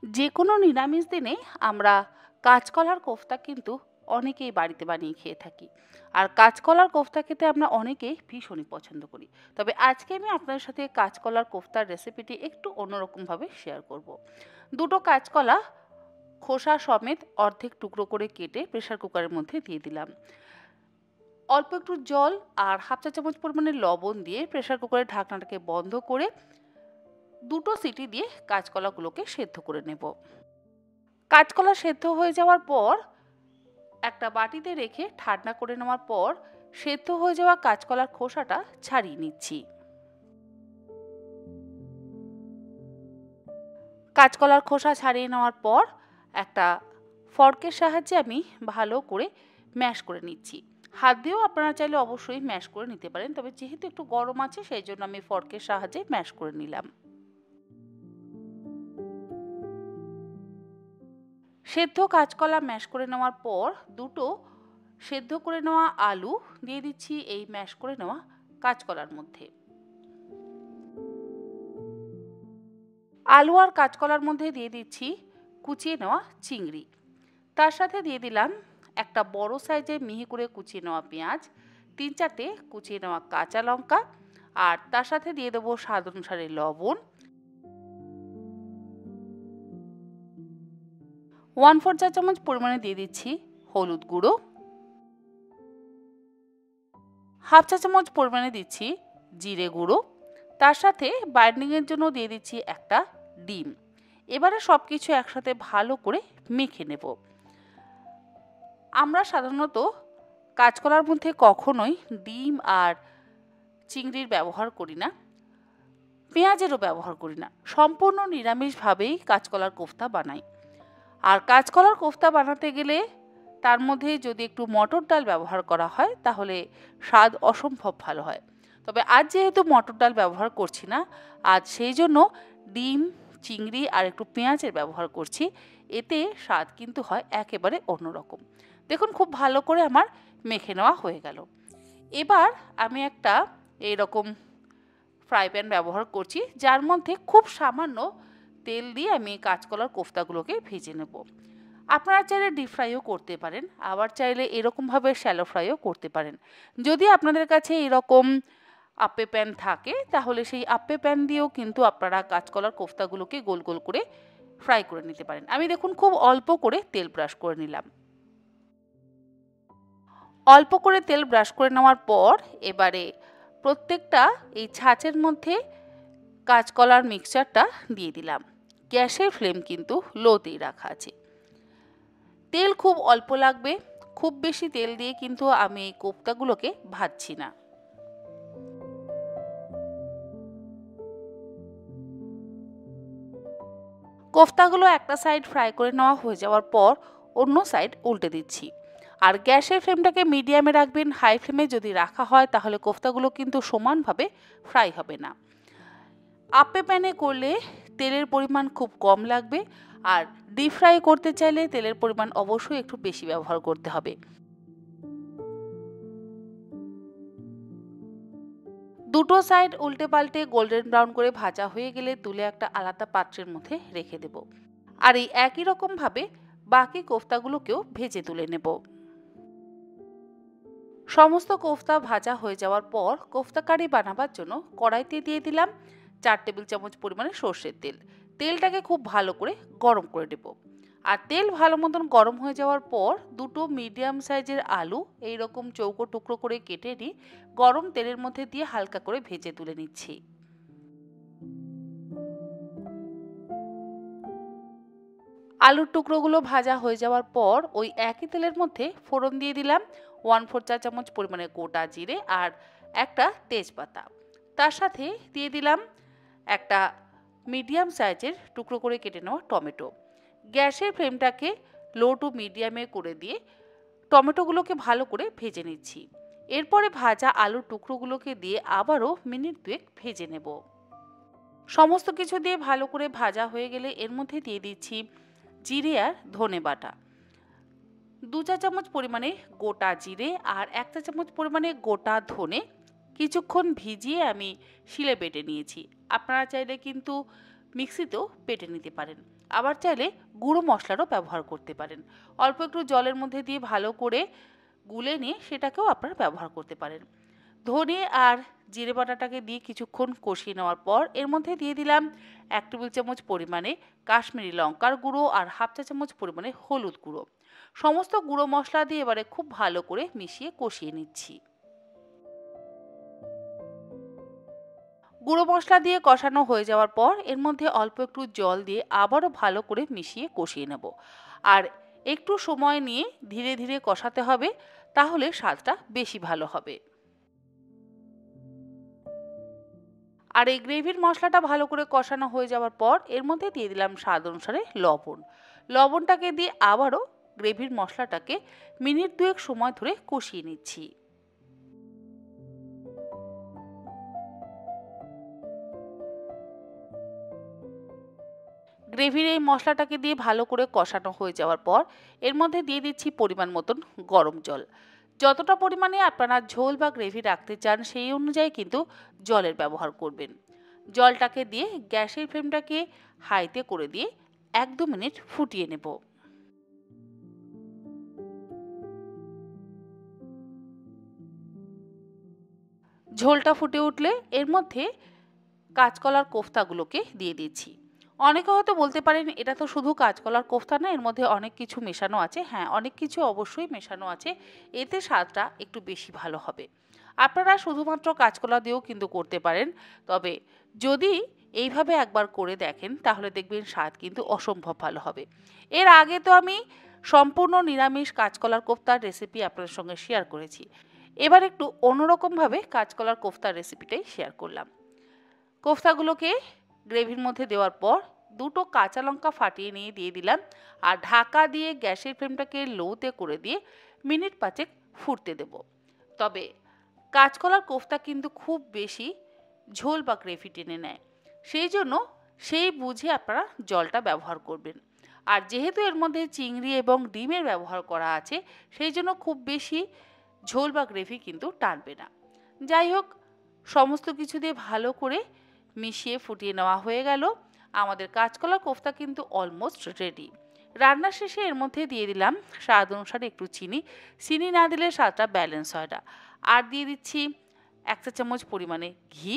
যেকোনো নিরামিষ দিনে আমরা কাঁচকলার কোফতা কিন্তু অনেকেই বাড়িতে বানিয়ে খেয়ে থাকি। আর কাঁচকলার কোফতা খেতে আমরা অনেকেই ভীষণই পছন্দ করি। তবে আজকে আমি আপনাদের সাথে কাঁচকলার কোফতার রেসিপিটি একটু অন্যরকমভাবে শেয়ার করব। দুটো কাঁচকলা খোসা সমেত অর্ধেক টুকরো করে কেটে প্রেসার কুকারের মধ্যে দিয়ে দিলাম। অল্প একটু জল আর হাফ চা চামচ পরিমাণে লবণ দিয়ে প্রেসার কুকারের ঢাকনাটাকে বন্ধ করে দুটো সিটি দিয়ে কাঁচকলাগুলোকে সেদ্ধ করে নেব। কাঁচকলা সেদ্ধ হয়ে যাওয়ার পর একটা বাটিতে রেখে ঠান্ডা করে নেওয়ার পর সেদ্ধ হয়ে যাওয়া কাঁচকলার খোসাটা ছাড়িয়ে নিচ্ছি। কাঁচকলার খোসা ছাড়িয়ে নেওয়ার পর একটা ফর্কের সাহায্যে আমি ভালো করে ম্যাশ করে নিচ্ছি। হাত দিয়েও আপনারা চাইলে অবশ্যই ম্যাশ করে নিতে পারেন, তবে যেহেতু একটু গরম আছে সেই জন্য আমি ফর্কের সাহায্যে ম্যাশ করে নিলাম। সেদ্ধ কাঁচকলা ম্যাশ করে নেওয়ার পর দুটো সেদ্ধ করে নেওয়া আলু দিয়ে দিচ্ছি এই ম্যাশ করে নেওয়া কাঁচকলার মধ্যে। আলু আর কাঁচকলার মধ্যে দিয়ে দিচ্ছি কুচিয়ে নেওয়া চিংড়ি। তার সাথে দিয়ে দিলাম একটা বড় সাইজের মিহি করে কুচিয়ে নেওয়া পেঁয়াজ, 3-4টে কুচিয়ে নেওয়া কাঁচা লঙ্কা, আর তার সাথে দিয়ে দেবো স্বাদ অনুসারে লবণ, 1/4 চা চামচ পরিমাণে দিয়ে দিচ্ছি হলুদ গুঁড়ো, হাফ চা চামচ পরিমাণে দিচ্ছি জিরে গুঁড়ো, তার সাথে বাইন্ডিংয়ের জন্য দিয়ে দিচ্ছি একটা ডিম। এবারে সব কিছু একসাথে ভালো করে মেখে নেব। আমরা সাধারণত কাঁচকলার মধ্যে কখনোই ডিম আর চিংড়ির ব্যবহার করি না, পেঁয়াজেরও ব্যবহার করি না, সম্পূর্ণ নিরামিষভাবেই কাঁচকলার কোফতা বানাই। আর কাঁচকলার কোফতা বানাতে গেলে তার মধ্যে যদি একটু মটর ডাল ব্যবহার করা হয় তাহলে স্বাদ অসম্ভব ভালো হয়। তবে আজ যেহেতু মটর ডাল ব্যবহার করছি না, আজ সেই জন্য ডিম, চিংড়ি আর একটু পেঁয়াজের ব্যবহার করছি। এতে স্বাদ কিন্তু হয় একেবারে অন্যরকম। দেখুন খুব ভালো করে আমার মেখে নেওয়া হয়ে গেল। এবার আমি একটা এইরকম ফ্রাই প্যান ব্যবহার করছি, যার মধ্যে খুব সামান্য তেল দিয়ে আমি কাঁচকলার কোফতাগুলোকে ভেজে নেব। আপনারা চাইলে ডিপ ফ্রাইও করতে পারেন, আবার চাইলে এরকমভাবে শ্যালো ফ্রাইও করতে পারেন। যদি আপনাদের কাছে এরকম আপ্পে প্যান থাকে তাহলে সেই আপ্পে প্যান দিয়েও কিন্তু আপনারা কাঁচকলার কোফতাগুলোকে গোল গোল করে ফ্রাই করে নিতে পারেন। আমি দেখুন খুব অল্প করে তেল ব্রাশ করে নিলাম। অল্প করে তেল ব্রাশ করে নেওয়ার পর এবারে প্রত্যেকটা এই ছাঁচের মধ্যে কাঁচকলার মিক্সচারটা দিয়ে দিলাম। গ্যাসের ফ্লেম কিন্তু লোতেই রাখা আছে। তেল খুব অল্প লাগবে, খুব বেশি তেল দিয়ে কিন্তু আমি এই কোফতাগুলোকে ভাজছি না। কোফতাগুলো একটা সাইড ফ্রাই করে নেওয়া হয়ে যাওয়ার পর অন্য সাইড উল্টে দিচ্ছি। আর গ্যাসের ফ্লেমটাকে মিডিয়ামে রাখবেন। হাই ফ্লেমে যদি রাখা হয় তাহলে কোফতাগুলো কিন্তু সমানভাবে ফ্রাই হবে না। আপ্পে প্যানে করলে তেলের পরিমাণ খুব কম লাগবে, আর ডিপ ফ্রাই করতে চাইলে তেলের পরিমাণ অবশ্যই একটু বেশি ব্যবহার করতে হবে। দুটো সাইড উল্টে পাল্টে গোল্ডেন ব্রাউন করে ভাজা হয়ে গেলে তুলে একটা আলাদা পাত্রের মধ্যে রেখে দেব। আর এই একই রকম ভাবে বাকি কোফতাগুলোকেও ভেজে তুলে নেব। সমস্ত কোফতা ভাজা হয়ে যাওয়ার পর কোফতা কারি বানাবার জন্য কড়াইতে দিয়ে দিলাম 4 টেবিল চামচ পরিমাণে সর্ষের তেল। তেলটাকে খুব ভালো করে গরম করে নেব। আর তেল ভালো মতন গরম হয়ে যাওয়ার পর দুটো মিডিয়াম সাইজের আলু এইরকম চৌকো টুকরো করে কেটে নিয়ে গরম তেলের মধ্যে দিয়ে হালকা করে ভেজে তুলে নিচ্ছি। আলুর টুকরোগুলো ভাজা হয়ে যাওয়ার পর ওই একই তেলের মধ্যে ফোড়ন দিয়ে দিলাম 1/4 চা চামচ পরিমাণে গোটা জিরে আর একটা তেজপাতা। তার সাথে দিয়ে দিলাম একটা মিডিয়াম সাইজের টুকরো করে কেটে নেওয়া টমেটো। গ্যাসের ফ্লেমটাকে লো টু মিডিয়ামে করে দিয়ে টমেটোগুলোকে ভালো করে ভেজে নিচ্ছি। এরপরে ভাজা আলুর টুকরোগুলোকে দিয়ে আবারও মিনিট 2 ভেজে নেব। সমস্ত কিছু দিয়ে ভালো করে ভাজা হয়ে গেলে এর মধ্যে দিয়ে দিচ্ছি জিরে আর ধনে বাটা। 2 চা চামচ পরিমাণে গোটা জিরে আর 1 চা চামচ পরিমাণে গোটা ধনে কিছুক্ষণ ভিজিয়ে আমি শিলে বেটে নিয়েছি। আপনারা চাইলে কিন্তু মিক্সিতেও বেটে নিতে পারেন। আবার চাইলে গুঁড়ো মশলারও ব্যবহার করতে পারেন। অল্প একটু জলের মধ্যে দিয়ে ভালো করে গুলে নিয়ে সেটাকেও আপনারা ব্যবহার করতে পারেন। ধনে আর জিরে বাটাটাকে দিয়ে কিছুক্ষণ কষিয়ে নেওয়ার পর এর মধ্যে দিয়ে দিলাম 1 টেবিল চামচ পরিমাণে কাশ্মীরি লঙ্কার গুঁড়ো আর হাফ চা চামচ পরিমাণে হলুদ গুঁড়ো। সমস্ত গুঁড়ো মশলা দিয়ে এবারে খুব ভালো করে মিশিয়ে কষিয়ে নিচ্ছি। গুঁড়ো মশলা দিয়ে কষানো হয়ে যাওয়ার পর এর মধ্যে অল্প একটু জল দিয়ে আবারও ভালো করে মিশিয়ে কষিয়ে নেব। আর একটু সময় নিয়ে ধীরে ধীরে কষাতে হবে, তাহলে স্বাদটা বেশি ভালো হবে। আর এই গ্রেভির মশলাটা ভালো করে কষানো হয়ে যাওয়ার পর এর মধ্যে দিয়ে দিলাম স্বাদ অনুসারে লবণ। লবণটাকে দিয়ে আবারও গ্রেভির মশলাটাকে মিনিট 2 সময় ধরে কষিয়ে নিচ্ছি। গ্রেভির এই মশলাটাকে দিয়ে ভালো করে কষানো হয়ে যাওয়ার পর এর মধ্যে দিয়ে দিচ্ছি পরিমাণ মতন গরম জল। যতটা পরিমাণে আপনারা ঝোল বা গ্রেভি রাখতে চান সেই অনুযায়ী কিন্তু জলের ব্যবহার করবেন। জলটাকে দিয়ে গ্যাসের ফ্লেমটাকে হাইতে করে দিয়ে 1-2 মিনিট ফুটিয়ে নেব। ঝোলটা ফুটে উঠলে এর মধ্যে কাঁচকলার কোফতাগুলোকে দিয়ে দিচ্ছি। অনেকে হয়তো বলতে পারেন এটা তো শুধু কাঁচকলার কোফতা না, এর মধ্যে অনেক কিছু মেশানো আছে। হ্যাঁ, অনেক কিছু অবশ্যই মেশানো আছে, এতে স্বাদটা একটু বেশি ভালো হবে। আপনারা শুধুমাত্র কাঁচকলা দিয়েও কিন্তু করতে পারেন, তবে যদি এইভাবে একবার করে দেখেন তাহলে দেখবেন স্বাদ কিন্তু অসম্ভব ভালো হবে। এর আগে তো আমি সম্পূর্ণ নিরামিষ কাঁচকলার কোফতার রেসিপি আপনাদের সঙ্গে শেয়ার করেছি। এবার একটু অন্যরকমভাবে কাঁচকলার কোফতার রেসিপিটাই শেয়ার করলাম। কোফতাগুলোকে গ্রেভির মধ্যে দেওয়ার পর 2টো কাঁচা লঙ্কা ফাটিয়ে নিয়ে দিয়ে দিলাম আর ঢাকা দিয়ে গ্যাসের ফ্লেমটাকে লোতে করে দিয়ে মিনিট 5 ফুটতে দেব। তবে কাঁচকলার কোফতা কিন্তু খুব বেশি ঝোল বা গ্রেভি টেনে নেয়, সেই জন্য সেই বুঝে আপনারা জলটা ব্যবহার করবেন। আর যেহেতু এর মধ্যে চিংড়ি এবং ডিমের ব্যবহার করা আছে, সেই জন্য খুব বেশি ঝোল বা গ্রেভি কিন্তু টানবে না। যাই হোক, সমস্ত কিছু দিয়ে ভালো করে মিশিয়ে ফুটিয়ে নেওয়া হয়ে গেল। আমাদের কাঁচকলার কোফতা কিন্তু অলমোস্ট রেডি। রান্নার শেষে এর মধ্যে দিয়ে দিলাম স্বাদ অনুসারে একটু চিনি। চিনি না দিলে স্বাদটা ব্যালেন্স হয় না। আর দিয়ে দিচ্ছি 1 চা চামচ পরিমাণে ঘি।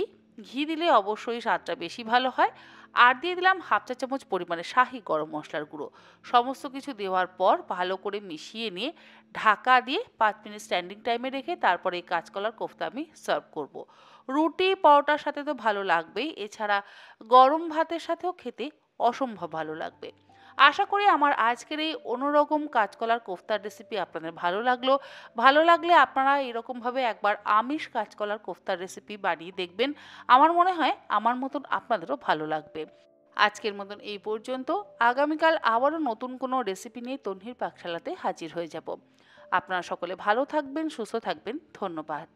ঘি দিলে অবশ্যই স্বাদটা বেশি ভালো হয়। আর দিয়ে দিলাম হাফ চা চামচ পরিমাণে শাহি গরম মশলার গুঁড়ো। সমস্ত কিছু দেওয়ার পর ভালো করে মিশিয়ে নিয়ে ঢাকা দিয়ে 5 মিনিট স্ট্যান্ডিং টাইমে রেখে তারপরে এই কাঁচকলার কোফতা আমি সার্ভ করব। রুটি পরোটার সাথে তো ভালো লাগবেই, এছাড়া গরম ভাতের সাথেও খেতে অসম্ভব ভালো লাগবে। আশা করি আমার আজকের এই অন্যরকম কাঁচকলার কোফতার রেসিপি আপনাদের ভালো লাগলো। ভালো লাগলে আপনারা এরকমভাবে একবার আমিষ কাঁচকলার কোফতার রেসিপি বানিয়ে দেখবেন। আমার মনে হয় আমার মতন আপনাদেরও ভালো লাগবে। আজকের মতন এই পর্যন্ত। আগামীকাল আবারও নতুন কোনো রেসিপি নিয়ে তন্হির পাকশালাতে হাজির হয়ে যাব। আপনারা সকলে ভালো থাকবেন, সুস্থ থাকবেন। ধন্যবাদ।